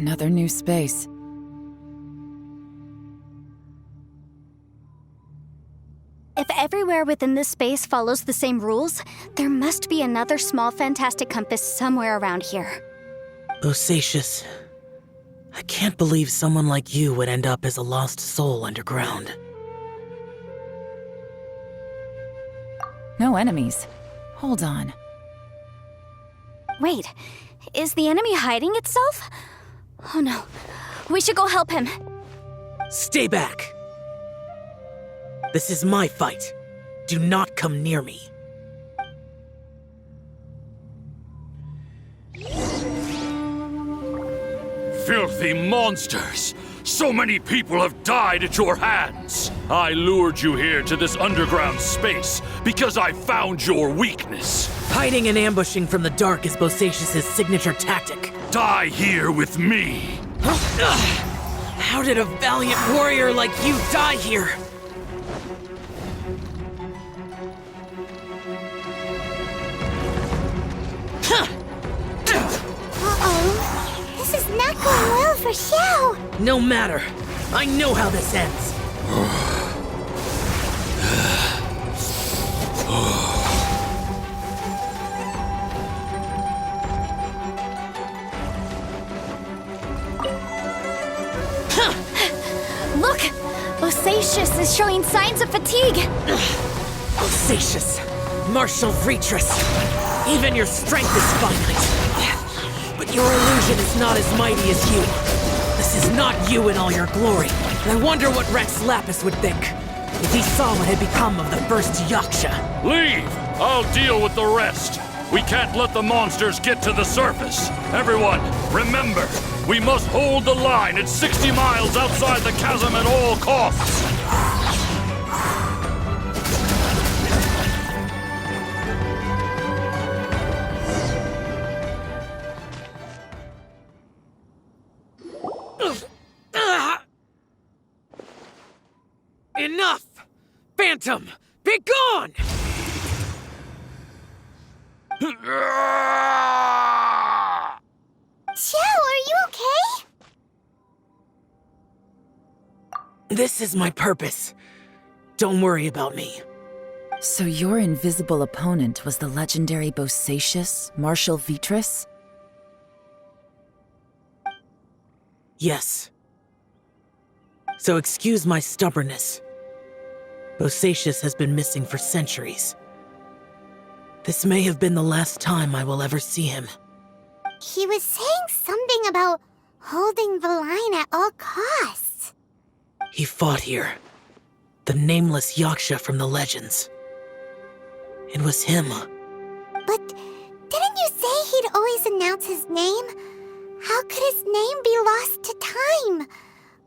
Another new space. If everywhere within this space follows the same rules, there must be another small fantastic compass somewhere around here. Bosacius, I can't believe someone like you would end up as a lost soul underground. No enemies. Hold on. Wait, is the enemy hiding itself? Oh no, we should go help him. Stay back! This is my fight. Do not come near me. Filthy monsters! So many people have died at your hands! I lured you here to this underground space because I found your weakness. Hiding and ambushing from the dark is Bosacius' signature tactic. Die here with me! How did a valiant warrior like you die here? Uh-oh. This is not going well for Xiao. No matter. I know how this ends. Look! Bosacius is showing signs of fatigue. Bosacius, Martial Retris, even your strength is finite. But your illusion is not as mighty as you. This is not you in all your glory. And I wonder what Rex Lapis would think if he saw what had become of the first Yaksha. Leave! I'll deal with the rest. We can't let the monsters get to the surface. Everyone, remember, we must hold the line at 60 miles outside the chasm at all costs. Enough! Phantom, be gone! Xiao, are you okay? This is my purpose. Don't worry about me. So your invisible opponent was the legendary Bosacius, Martial Vitris? Yes. So excuse my stubbornness. Bosacius has been missing for centuries. This may have been the last time I will ever see him. He was saying something about holding the line at all costs. He fought here. The nameless Yaksha from the legends. It was him. But didn't you say he'd always announce his name? How could his name be lost to time?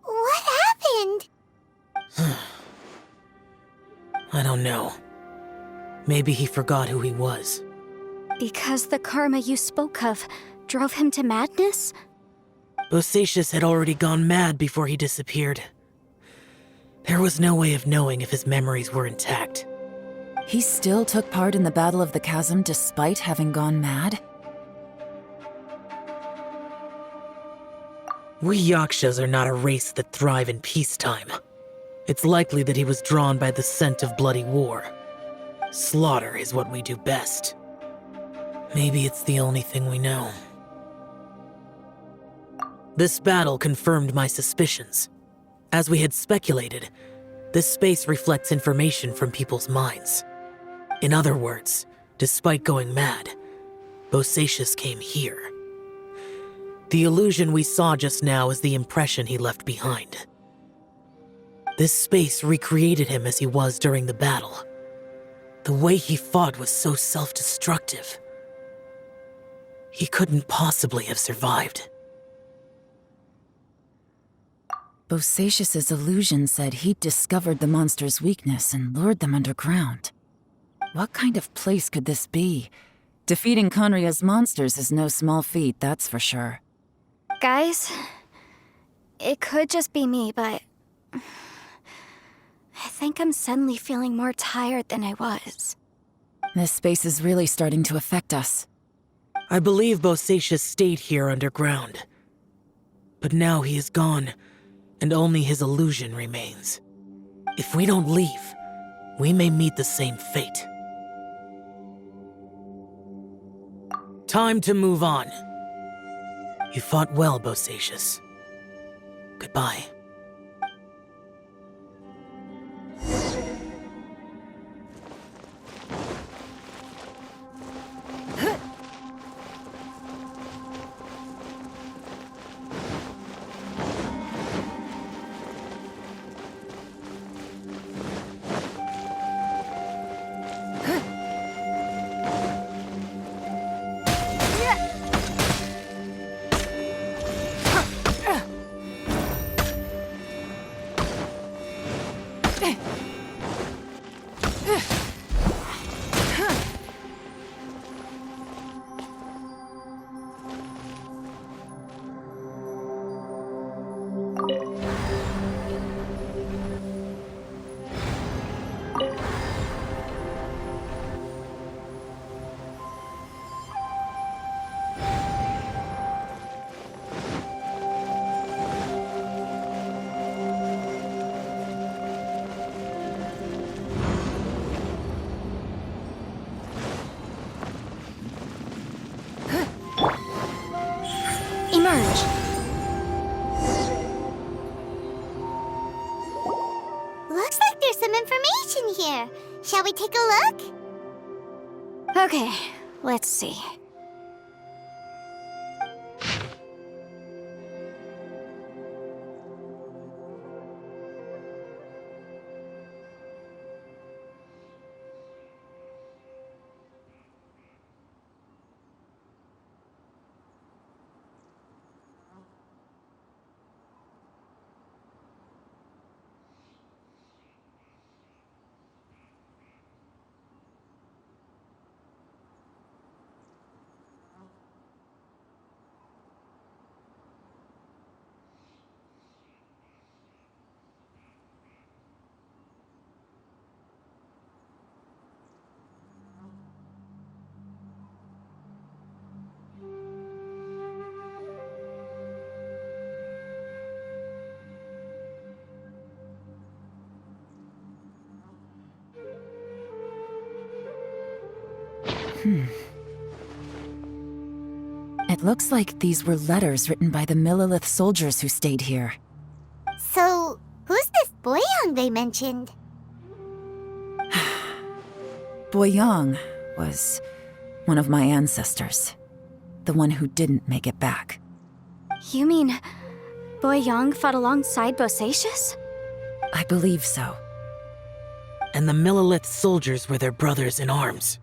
What happened? I don't know. Maybe he forgot who he was. Because the karma you spoke of drove him to madness? Bosacius had already gone mad before he disappeared. There was no way of knowing if his memories were intact. He still took part in the Battle of the Chasm despite having gone mad? We Yakshas are not a race that thrive in peacetime. It's likely that he was drawn by the scent of bloody war. Slaughter is what we do best. Maybe it's the only thing we know. This battle confirmed my suspicions. As we had speculated, this space reflects information from people's minds. In other words, despite going mad, Bosacius came here. The illusion we saw just now is the impression he left behind. This space recreated him as he was during the battle. The way he fought was so self-destructive. He couldn't possibly have survived. Bosacius's illusion said he'd discovered the monster's weakness and lured them underground. What kind of place could this be? Defeating Conria's monsters is no small feat, that's for sure. Guys, it could just be me, but I think I'm suddenly feeling more tired than I was. This space is really starting to affect us. I believe Bosacius stayed here underground. But now he is gone, and only his illusion remains. If we don't leave, we may meet the same fate. Time to move on. You fought well, Bosacius. Goodbye. Emerge. Looks like there's some information here. Shall we take a look? Okay, let's see. It looks like these were letters written by the Millelith soldiers who stayed here. So, who's this Boyang they mentioned? Boyang was one of my ancestors. The one who didn't make it back. You mean Boyang fought alongside Bosacius? I believe so. And the Millelith soldiers were their brothers in arms.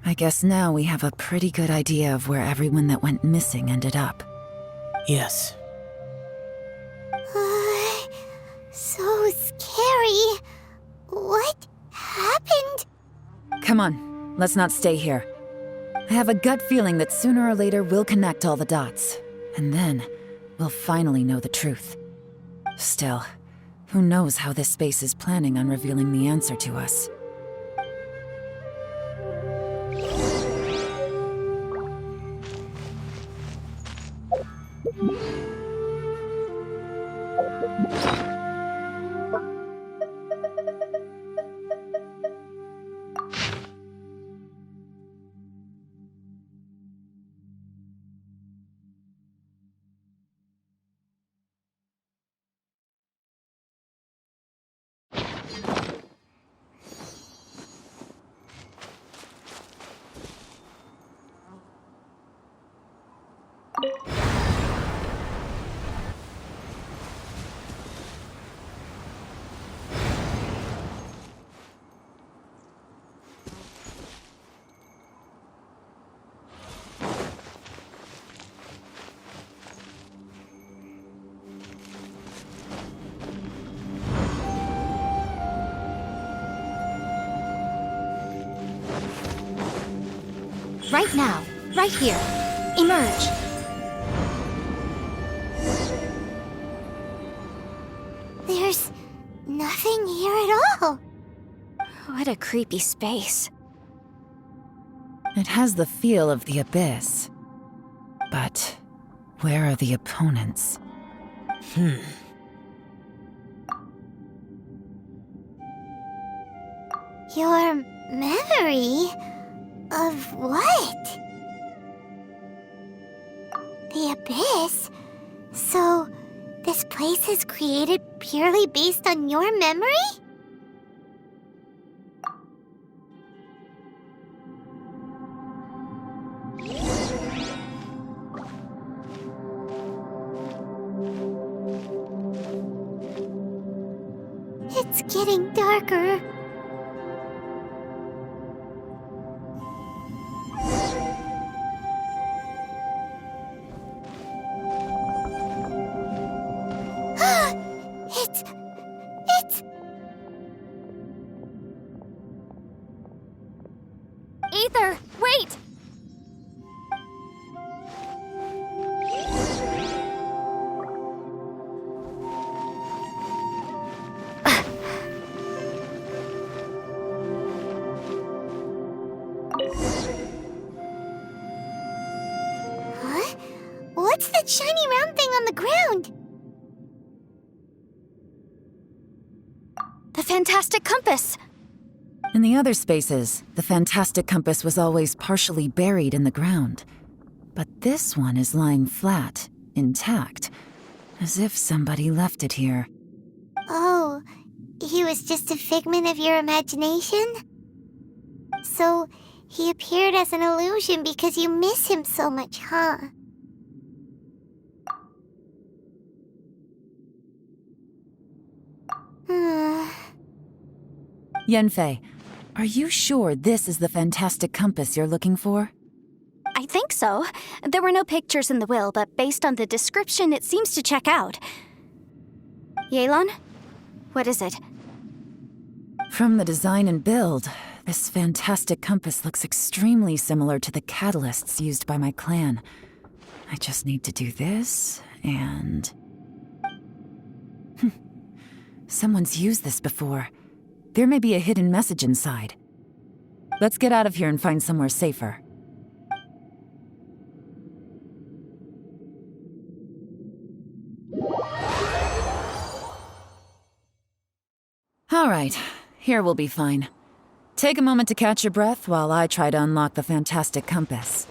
I guess now we have a pretty good idea of where everyone that went missing ended up. Yes. So scary. What happened? Come on, let's not stay here. I have a gut feeling that sooner or later we'll connect all the dots. And then, we'll finally know the truth. Still, who knows how this space is planning on revealing the answer to us. Right now. Right here. Emerge. There's nothing here at all. What a creepy space. It has the feel of the abyss. But Where are the opponents? Your memory? Of what? The Abyss? So, this place is created purely based on your memory? It's getting darker. It's... Ether, wait! Huh? What's that shiny round thing on the ground? The fantastic compass! In the other spaces, the fantastic compass was always partially buried in the ground. But this one is lying flat, intact, as if somebody left it here. Oh, he was just a figment of your imagination? So, he appeared as an illusion because you miss him so much, huh? Yanfei, are you sure this is the fantastic compass you're looking for? I think so. There were no pictures in the will, but based on the description, it seems to check out. Yelan? What is it? From the design and build, this fantastic compass looks extremely similar to the catalysts used by my clan. I just need to do this, and... Someone's used this before. There may be a hidden message inside. Let's get out of here and find somewhere safer. All right, here we'll be fine. Take a moment to catch your breath while I try to unlock the fantastic compass.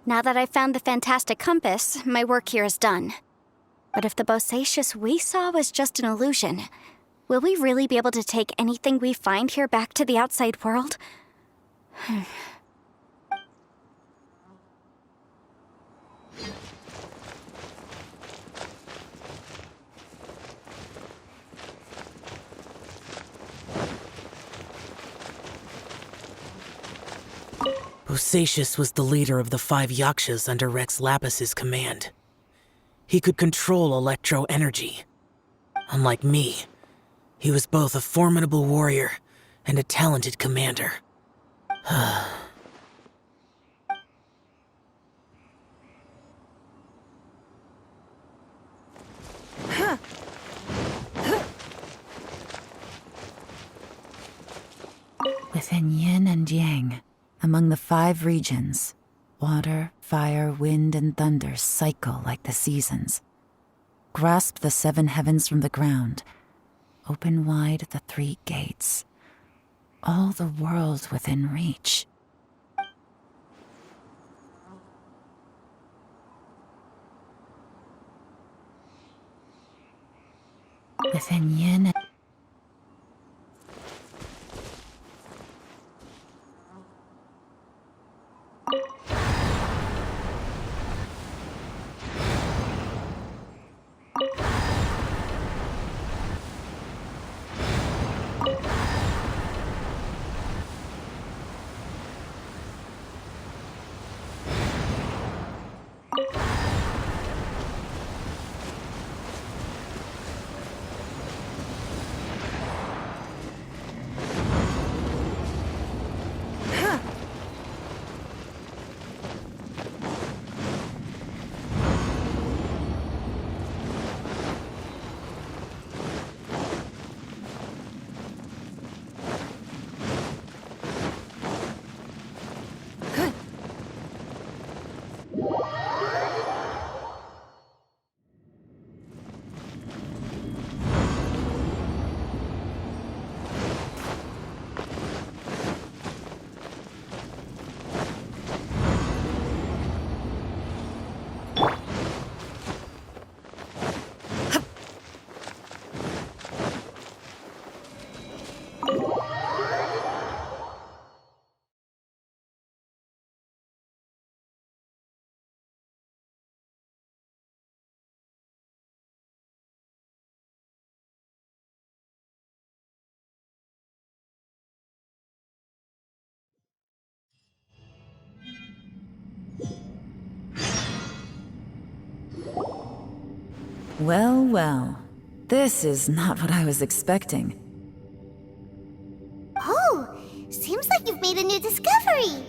Now that I've found the fantastic compass, my work here is done. But if the Bosacious we saw was just an illusion, will we really be able to take anything we find here back to the outside world? Bosacious was the leader of the 5 Yakshas under Rex Lapis's command. He could control electro energy. Unlike me, he was both a formidable warrior and a talented commander. Within yin and yang, among the 5 regions, water, fire, wind, and thunder cycle like the seasons. Grasp the 7 heavens from the ground. Open wide the 3 gates. All the world within reach. Within yin and... Well, well. This is not what I was expecting. Oh, seems like you've made a new discovery.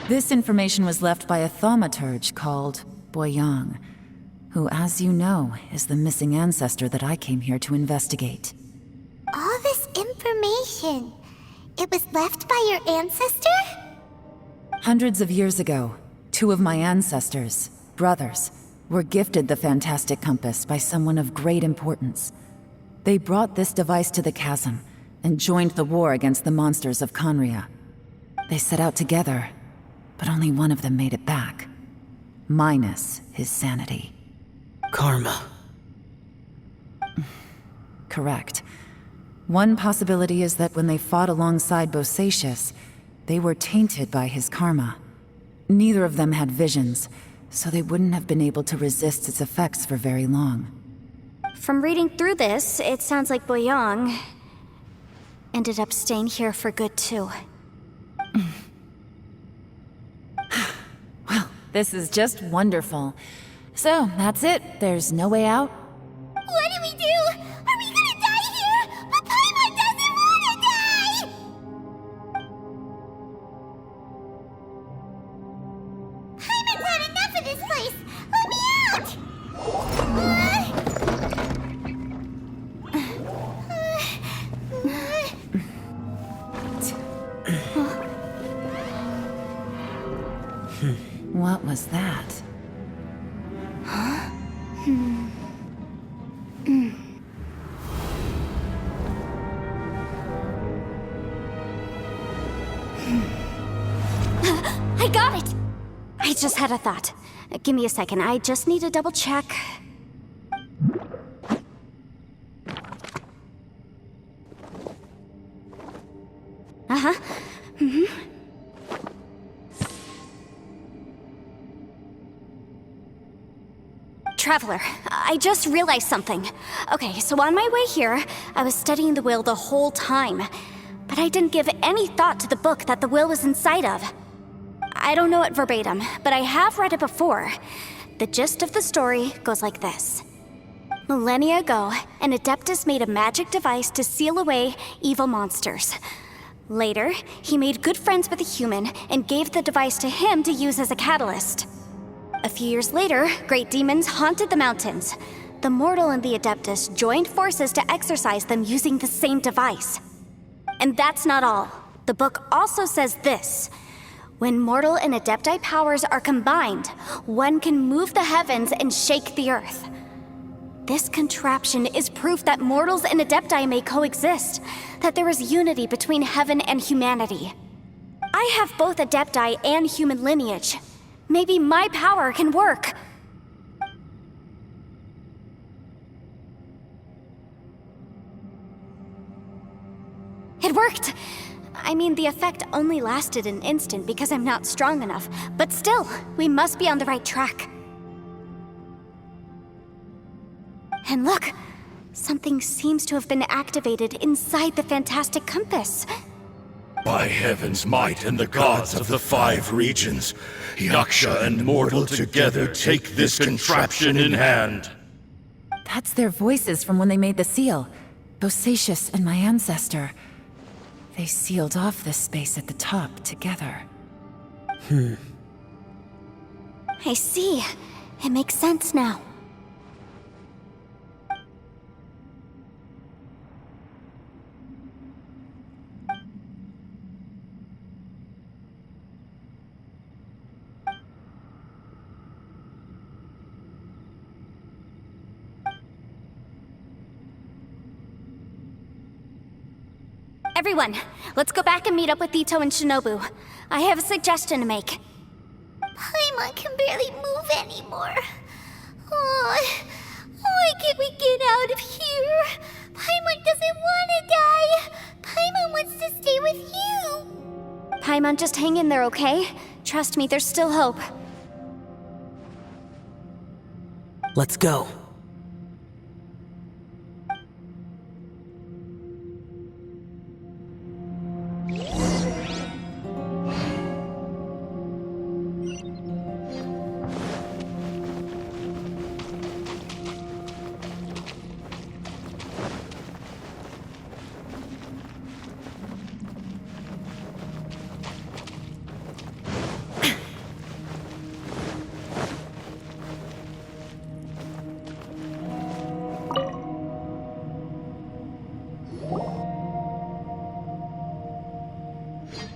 This information was left by a thaumaturge called Boyang, who, as you know, is the missing ancestor that I came here to investigate. All this information, it was left by your ancestor? Hundreds of years ago, two of my ancestors, brothers, were gifted the fantastic compass by someone of great importance. They brought this device to the chasm and joined the war against the monsters of Conria. They set out together, but only one of them made it back. Minus his sanity. Karma. Correct. One possibility is that when they fought alongside Bosacius, they were tainted by his karma. Neither of them had visions, so they wouldn't have been able to resist its effects for very long. From reading through this, it sounds like Boyang ended up staying here for good too. Well, this is just wonderful. So, that's it. There's no way out? What do we do? Are we gonna die here? But Paimon doesn't wanna die! Paimon's had enough of this place! Let me out! I got it! I just had a thought. Give me a second, I just need to double check. Uh-huh. Traveler, I just realized something. Okay, so on my way here, I was studying the will the whole time. But I didn't give any thought to the book that the will was inside of. I don't know it verbatim, but I have read it before. The gist of the story goes like this. Millennia ago, an Adeptus made a magic device to seal away evil monsters. Later, he made good friends with a human and gave the device to him to use as a catalyst. A few years later, great demons haunted the mountains. The mortal and the Adeptus joined forces to exorcise them using the same device. And that's not all. The book also says this. When mortal and Adepti powers are combined, one can move the heavens and shake the earth. This contraption is proof that mortals and Adepti may coexist, that there is unity between heaven and humanity. I have both Adepti and human lineage. Maybe my power can work. It worked! I mean, the effect only lasted an instant because I'm not strong enough, but still, we must be on the right track. And look, something seems to have been activated inside the fantastic compass. By heaven's might and the gods of the 5 regions, Yaksha and mortal together take this contraption in hand. That's their voices from when they made the seal. Bosacius and my ancestor. They sealed off this space at the top together. I see. It makes sense now. Everyone, let's go back and meet up with Ito and Shinobu. I have a suggestion to make. Paimon can barely move anymore. Oh, why can't we get out of here? Paimon doesn't want to die. Paimon wants to stay with you. Paimon, just hang in there, okay? Trust me, there's still hope. Let's go.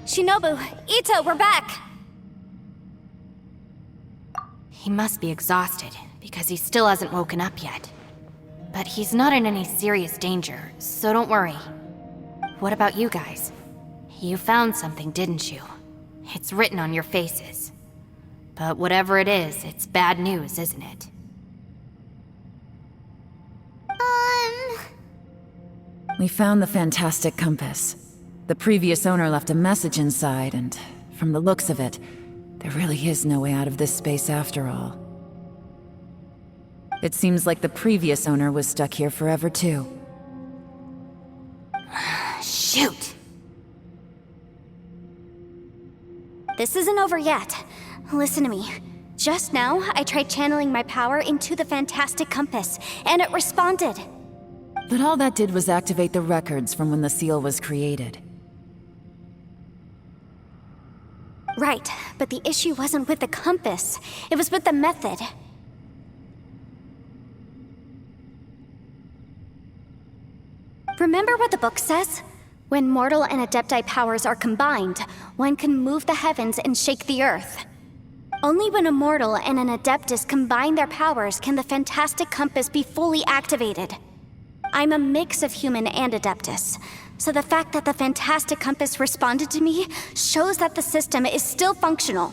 Shinobu, Ito, we're back! He must be exhausted, because he still hasn't woken up yet. But he's not in any serious danger, so don't worry. What about you guys? You found something, didn't you? It's written on your faces. But whatever it is, it's bad news, isn't it? We found the fantastic compass. The previous owner left a message inside, and from the looks of it, there really is no way out of this space after all. It seems like the previous owner was stuck here forever too. Shoot! This isn't over yet. Listen to me. Just now, I tried channeling my power into the fantastic compass, and it responded. But all that did was activate the records from when the seal was created. Right, but the issue wasn't with the compass. It was with the method. Remember what the book says? When mortal and Adepti powers are combined, one can move the heavens and shake the earth. Only when a mortal and an Adeptus combine their powers can the Fantastic Compass be fully activated. I'm a mix of human and Adeptus, so the fact that the Fantastic Compass responded to me shows that the system is still functional.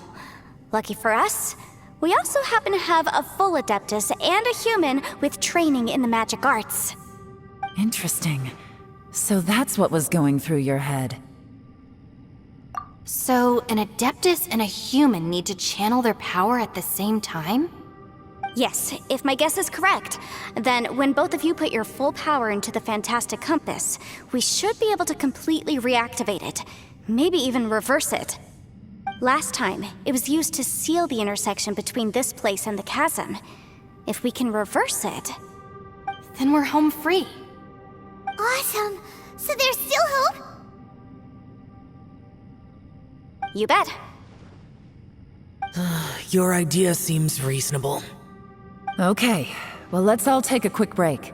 Lucky for us, we also happen to have a full Adeptus and a human with training in the magic arts. Interesting. So that's what was going through your head. So, an Adeptus and a human need to channel their power at the same time? Yes, if my guess is correct, then when both of you put your full power into the Fantastic Compass, we should be able to completely reactivate it, maybe even reverse it. Last time, it was used to seal the intersection between this place and the chasm. If we can reverse it, Then we're home free. Awesome! So there's still hope? you bet. Your idea seems reasonable. Okay, well, let's all take a quick break.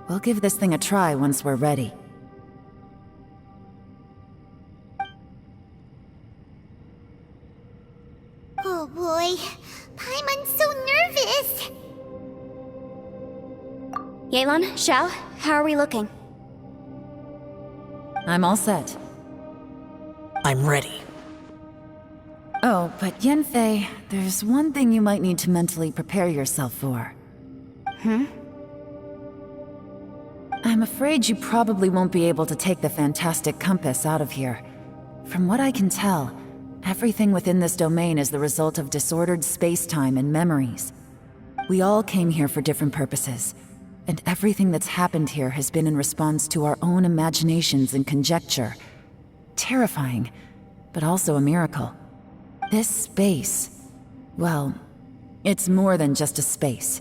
We'll give this thing a try once we're ready. Oh boy, Paimon's so nervous! Yelan, Xiao, how are we looking? I'm all set. I'm ready. Oh, but Yanfei, there's one thing you might need to mentally prepare yourself for. I'm afraid you probably won't be able to take the Fantastic Compass out of here. From what I can tell, everything within this domain is the result of disordered space-time and memories. We all came here for different purposes, and everything that's happened here has been in response to our own imaginations and conjecture. Terrifying, but also a miracle. This space, well, it's more than just a space.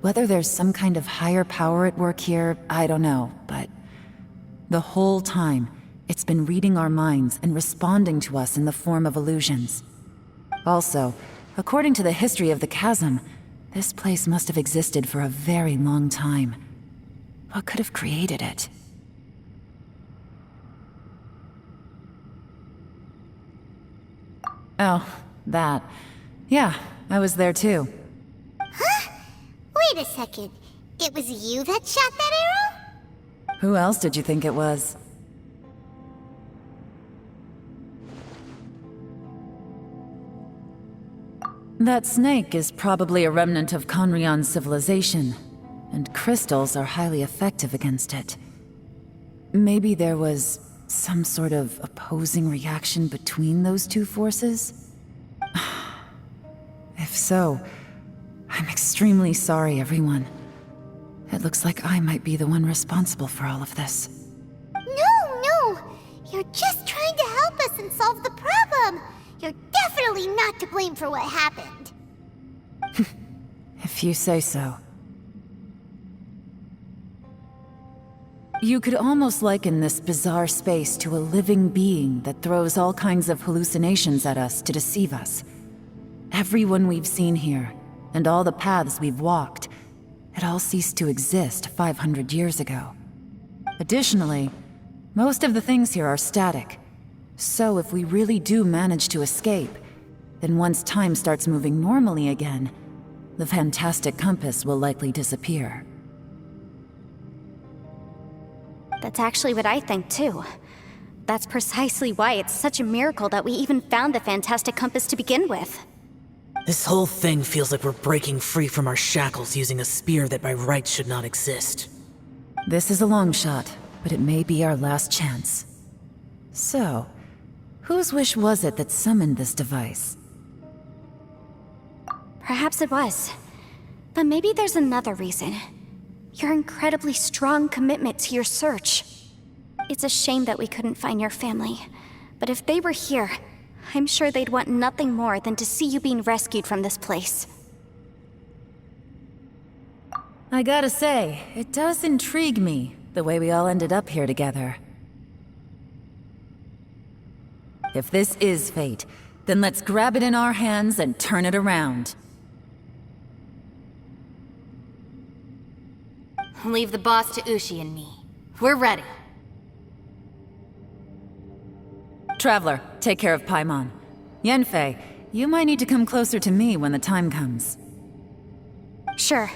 Whether there's some kind of higher power at work here, I don't know, but the whole time, it's been reading our minds and responding to us in the form of illusions. Also, according to the history of the chasm, this place must have existed for a very long time. What could have created it? Oh, that. Yeah, I was there too. Wait a second. It was you that shot that arrow? Who else did you think it was? That snake is probably a remnant of Conrion's civilization, and crystals are highly effective against it. Maybe there was some sort of opposing reaction between those two forces? If so, I'm extremely sorry, everyone. It looks like I might be the one responsible for all of this. No! You're just trying to help us and solve the problem! You're definitely not to blame for what happened. If you say so. You could almost liken this bizarre space to a living being that throws all kinds of hallucinations at us to deceive us. Everyone we've seen here, and all the paths we've walked, it all ceased to exist 500 years ago. Additionally, most of the things here are static. So if we really do manage to escape, then once time starts moving normally again, the Fantastic Compass will likely disappear. That's actually what I think too. That's precisely why it's such a miracle that we even found the Fantastic Compass to begin with. This whole thing feels like we're breaking free from our shackles using a spear that by rights should not exist. This is a long shot, but it may be our last chance. So, whose wish was it that summoned this device? Perhaps it was. But maybe there's another reason. Your incredibly strong commitment to your search. It's a shame that we couldn't find your family. But if they were here, I'm sure they'd want nothing more than to see you being rescued from this place. I gotta say, it does intrigue me, the way we all ended up here together. If this is fate, then let's grab it in our hands and turn it around. Leave the boss to Ushi and me. We're ready. Traveler, take care of Paimon. Yanfei, You might need to come closer to me when the time comes. Sure.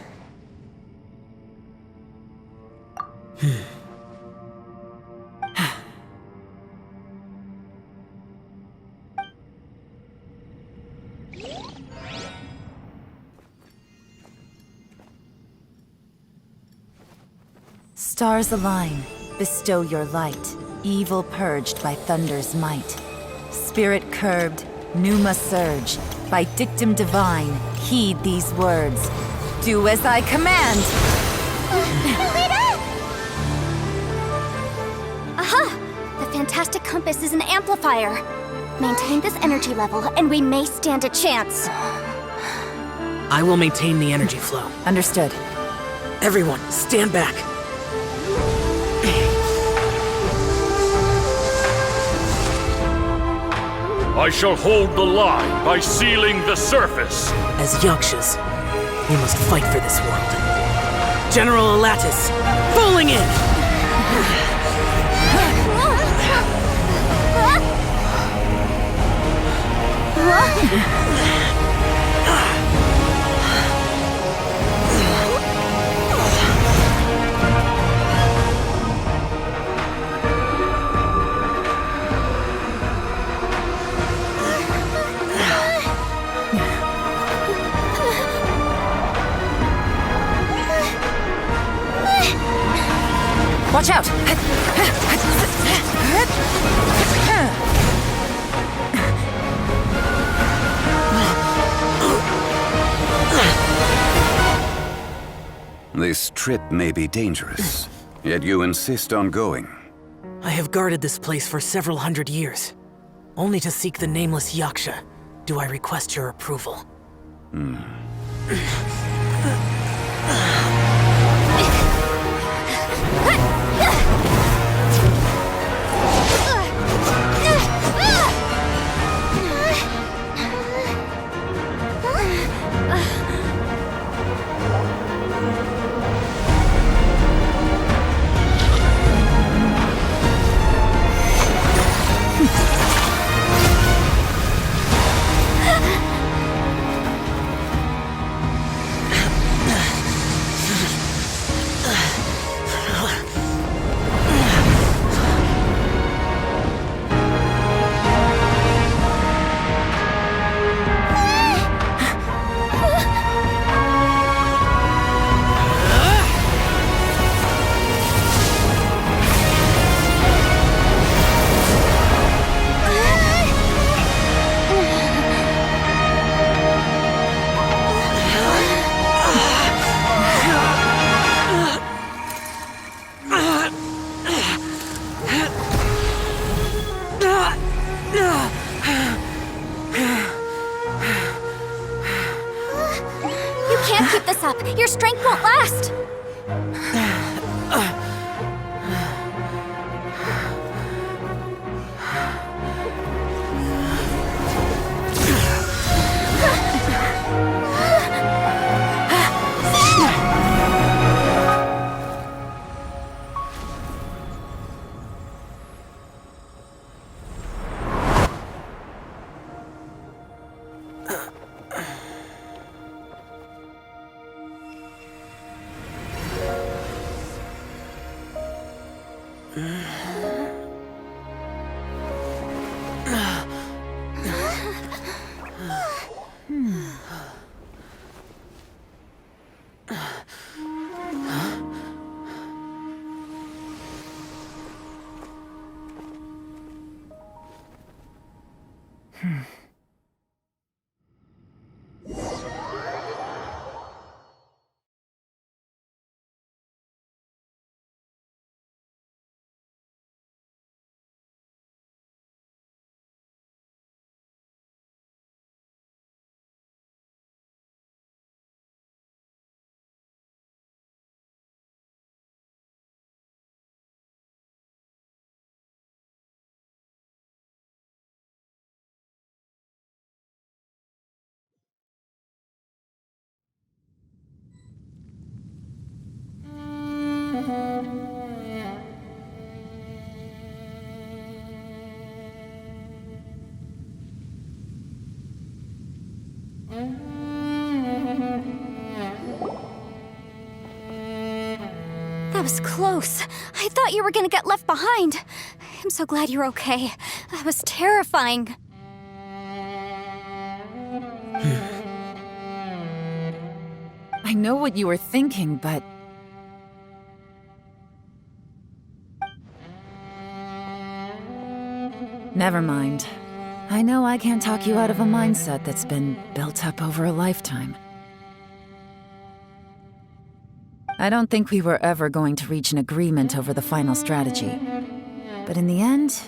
Stars align, bestow your light, evil purged by thunder's might. Spirit curbed, pneuma surge, by dictum divine, heed these words. Do as I command! Aha! The fantastic compass is an amplifier. Maintain this energy level, and we may stand a chance. I will maintain the energy flow. Understood. Everyone, stand back. I shall hold the line by sealing the surface. As Yakshas, we must fight for this world. General Alatus, falling in! Watch out! This trip may be dangerous, yet you insist on going. I have guarded this place for several hundred years. Only to seek the nameless Yaksha do I request your approval. Keep this up. Your strength won't last. That was close. I thought you were gonna get left behind. I'm so glad you're okay. That was terrifying. I know what you were thinking, but... Never mind. I know I can't talk you out of a mindset that's been built up over a lifetime. I don't think we were ever going to reach an agreement over the final strategy. But in the end,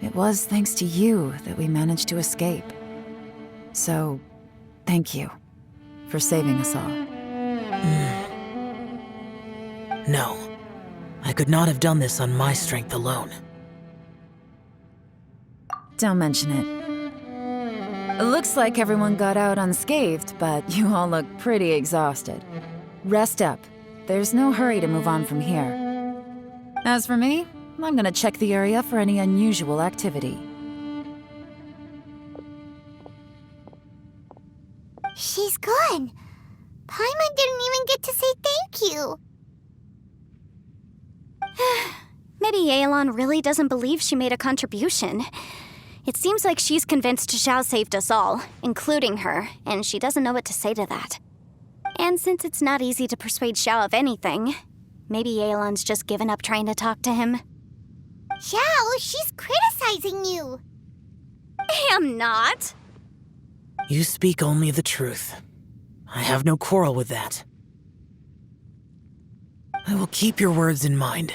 it was thanks to you that we managed to escape. So, thank you for saving us all. No, I could not have done this on my strength alone. Don't mention it. It looks like everyone got out unscathed, but you all look pretty exhausted. Rest up. There's no hurry to move on from here. As for me, I'm gonna check the area for any unusual activity. She's gone. Paimon didn't even get to say thank you. Maybe Yelan really doesn't believe she made a contribution. It seems like she's convinced Xiao saved us all, including her, and she doesn't know what to say to that. And since it's not easy to persuade Xiao of anything, maybe Yelan's just given up trying to talk to him. Xiao, she's criticizing you. I'm not. You speak only the truth. I have no quarrel with that. I will keep your words in mind.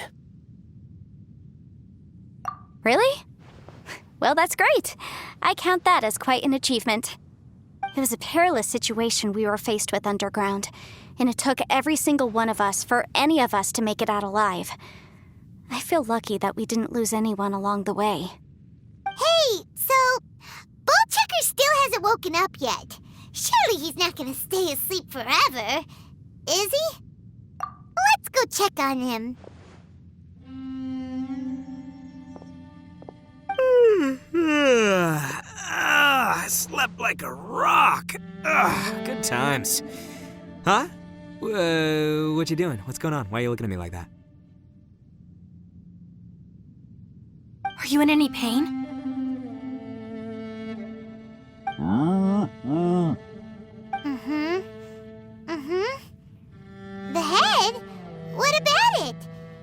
Really? Well, that's great. I count that as quite an achievement. It was a perilous situation we were faced with underground, and it took every single one of us for any of us to make it out alive. I feel lucky that we didn't lose anyone along the way. Hey, so Ballchecker still hasn't woken up yet. Surely he's not gonna stay asleep forever, is he? Let's go check on him. I slept like a rock. Good times. Huh? What you doing? What's going on? Why are you looking at me like that? Are you in any pain? The head? What about it?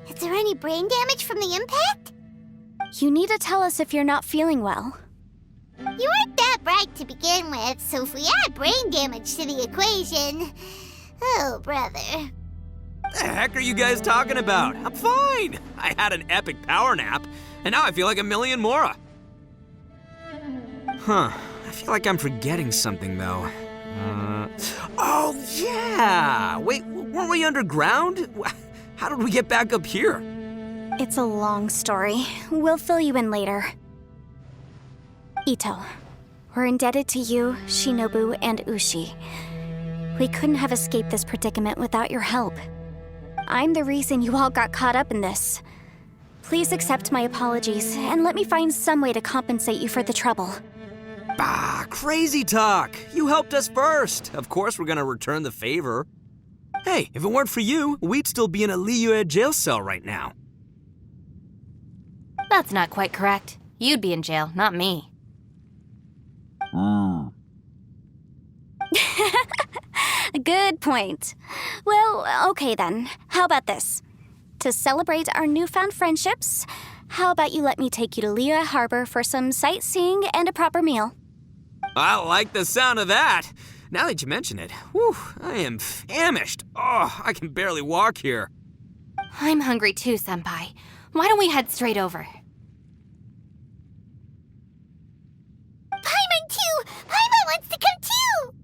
Is there any brain damage from the impact? You need to tell us if you're not feeling well. You weren't that bright to begin with, so if we add brain damage to the equation... Oh, brother. The heck are you guys talking about? I'm fine. I had an epic power nap, and now I feel like a million more. Huh. I feel like I'm forgetting something, though. Oh, yeah! Wait, weren't we underground? How did we get back up here? It's a long story. We'll fill you in later. Ito, we're indebted to you, Shinobu, and Ushi. We couldn't have escaped this predicament without your help. I'm the reason you all got caught up in this. Please accept my apologies, and let me find some way to compensate you for the trouble. Bah, crazy talk. You helped us first. Of course we're gonna return the favor. Hey, if it weren't for you, we'd still be in a Liyue jail cell right now. That's not quite correct. You'd be in jail, not me. Good point. Well, okay then. How about this? To celebrate our newfound friendships, how about you let me take you to Liyue Harbor for some sightseeing and a proper meal? I like the sound of that. Now that you mention it, whew, I am famished. Oh, I can barely walk here. I'm hungry too, Senpai. Why don't we head straight over? Paimon too! Paimon wants to come too!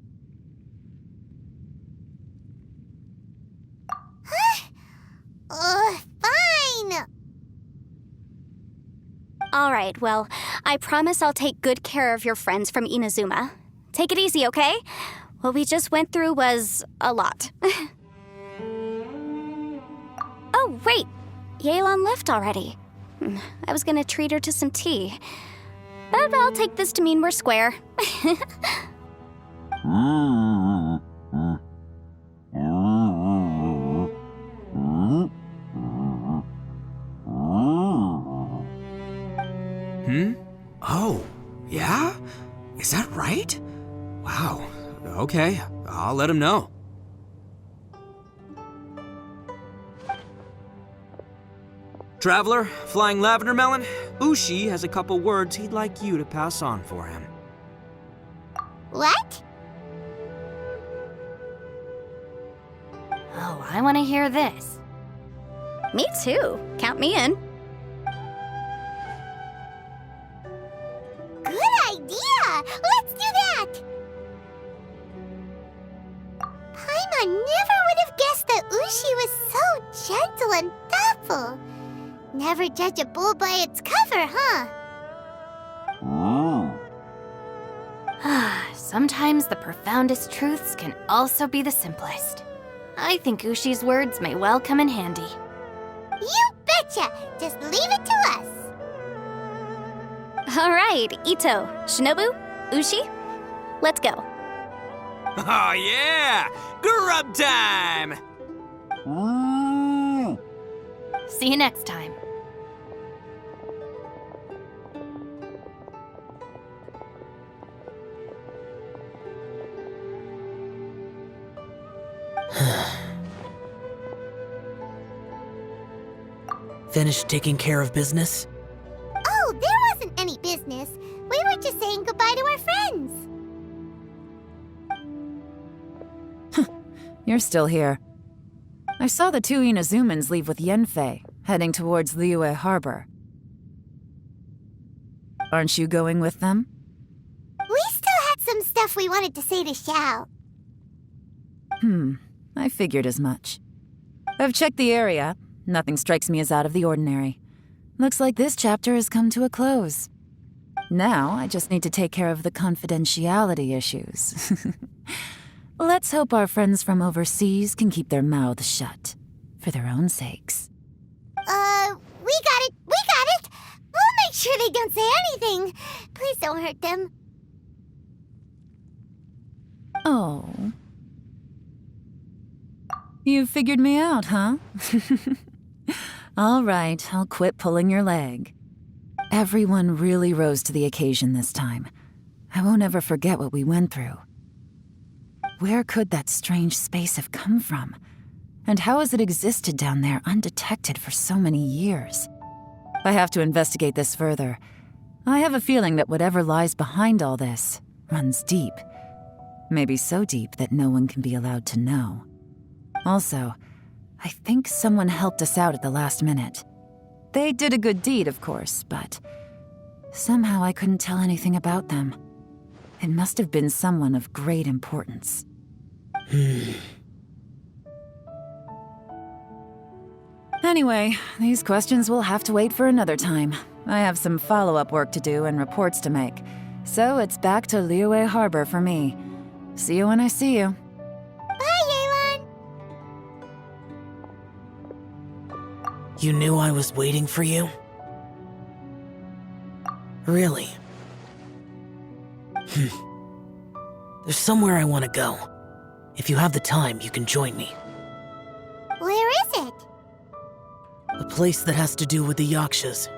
Huh? Fine! All right, well, I promise I'll take good care of your friends from Inazuma. Take it easy, okay? What we just went through was a lot. Oh, wait! Yelan left already. I was gonna treat her to some tea. But I'll take this to mean we're square. Okay, I'll let him know. Traveler, Flying Lavender Melon, Ushi has a couple words he'd like you to pass on for him. What? Oh, I want to hear this. Me too. Count me in. Good idea! Let's do that! Paimon never would have guessed that Ushi was so gentle and thoughtful. Never judge a bull by its cover, huh? Sometimes the profoundest truths can also be the simplest. I think Ushi's words may well come in handy. You betcha! Just leave it to us. All right, Ito, Shinobu, Ushi, let's go. Oh yeah! Grub time! See you next time. Finished taking care of business? Oh, there wasn't any business. We were just saying goodbye to our friends. You're still here. I saw the two Inazumans leave with Yenfei, heading towards Liyue Harbor. Aren't you going with them? We still had some stuff we wanted to say to Xiao. I figured as much. I've checked the area. Nothing strikes me as out of the ordinary. Looks like this chapter has come to a close. Now, I just need to take care of the confidentiality issues. Let's hope our friends from overseas can keep their mouths shut. For their own sakes. We got it! We'll make sure they don't say anything. Please don't hurt them. Oh. You figured me out, huh? All right, I'll quit pulling your leg. Everyone really rose to the occasion this time. I won't ever forget what we went through. Where could that strange space have come from? And how has it existed down there undetected for so many years? I have to investigate this further. I have a feeling that whatever lies behind all this runs deep. Maybe so deep that no one can be allowed to know. Also, I think someone helped us out at the last minute. They did a good deed, of course, but somehow I couldn't tell anything about them. It must have been someone of great importance. Anyway, these questions will have to wait for another time. I have some follow-up work to do and reports to make. So it's back to Liyue Harbor for me. See you when I see you. Bye, Yelan! You knew I was waiting for you? Really? There's somewhere I want to go. If you have the time, you can join me. Where is it? A place that has to do with the Yakshas.